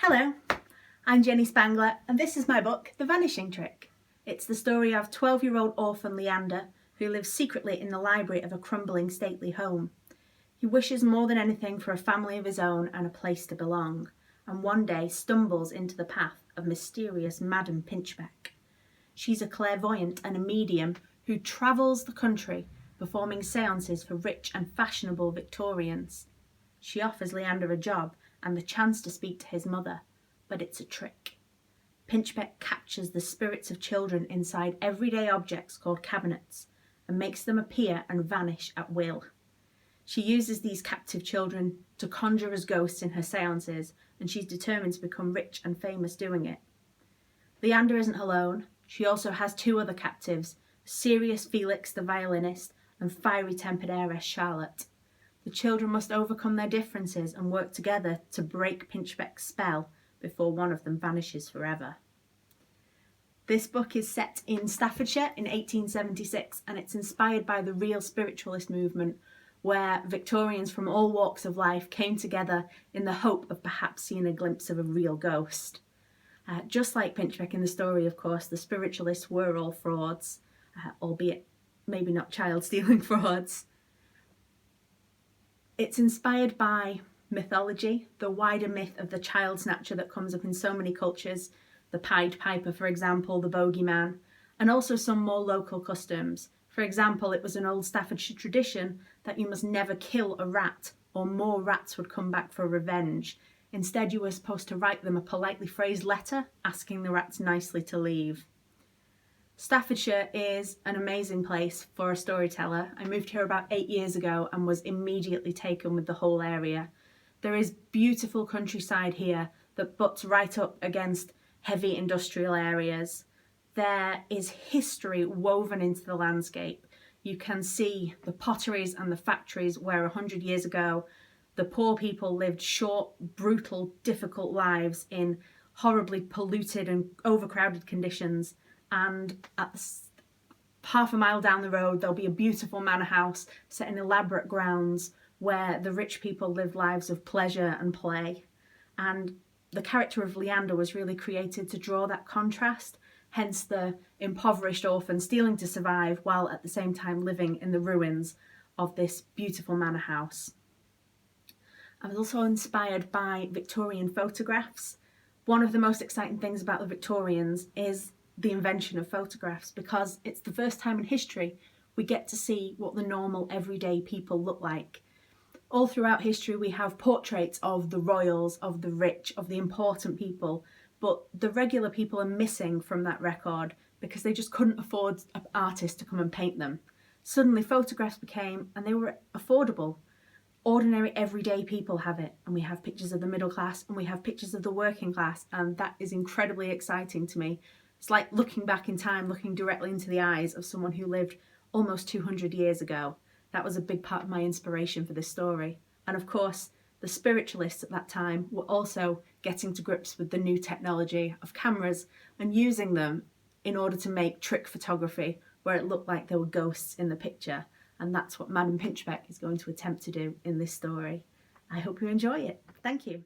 Hello, I'm Jenni Spangler and this is my book, The Vanishing Trick. It's the story of 12-year-old orphan Leander who lives secretly in the library of a crumbling stately home. He wishes more than anything for a family of his own and a place to belong, and one day stumbles into the path of mysterious Madame Pinchbeck. She's a clairvoyant and a medium who travels the country performing seances for rich and fashionable Victorians. She offers Leander a job and the chance to speak to his mother, but it's a trick. Pinchbeck captures the spirits of children inside everyday objects called cabinets and makes them appear and vanish at will. She uses these captive children to conjure as ghosts in her seances, and she's determined to become rich and famous doing it. Leander isn't alone. She also has two other captives, serious Felix the violinist and fiery-tempered heiress Charlotte. The children must overcome their differences and work together to break Pinchbeck's spell before one of them vanishes forever. This book is set in Staffordshire in 1876 and it's inspired by the real spiritualist movement where Victorians from all walks of life came together in the hope of perhaps seeing a glimpse of a real ghost. Just like Pinchbeck in the story, of course, the spiritualists were all frauds, albeit maybe not child-stealing frauds. It's inspired by mythology, the wider myth of the child snatcher that comes up in so many cultures, the Pied Piper, for example, the bogeyman, and also some more local customs. For example, it was an old Staffordshire tradition that you must never kill a rat or more rats would come back for revenge. Instead, you were supposed to write them a politely phrased letter asking the rats nicely to leave. Staffordshire is an amazing place for a storyteller. I moved here about 8 years ago and was immediately taken with the whole area. There is beautiful countryside here that butts right up against heavy industrial areas. There is history woven into the landscape. You can see the potteries and the factories where 100 years ago the poor people lived short, brutal, difficult lives in horribly polluted and overcrowded conditions. And at half a mile down the road, there'll be a beautiful manor house set in elaborate grounds where the rich people lived lives of pleasure and play. And the character of Leander was really created to draw that contrast, hence the impoverished orphan stealing to survive while at the same time living in the ruins of this beautiful manor house. I was also inspired by Victorian photographs. One of the most exciting things about the Victorians is the invention of photographs, because it's the first time in history we get to see what the normal everyday people look like. All throughout history we have portraits of the royals, of the rich, of the important people, but the regular people are missing from that record because they just couldn't afford an artist to come and paint them. Suddenly photographs became, and they were affordable. Ordinary everyday people have it, and we have pictures of the middle class and we have pictures of the working class, and that is incredibly exciting to me. It's like looking back in time, looking directly into the eyes of someone who lived almost 200 years ago. That was a big part of my inspiration for this story. And of course, the spiritualists at that time were also getting to grips with the new technology of cameras and using them in order to make trick photography where it looked like there were ghosts in the picture. And that's what Madame Pinchbeck is going to attempt to do in this story. I hope you enjoy it. Thank you.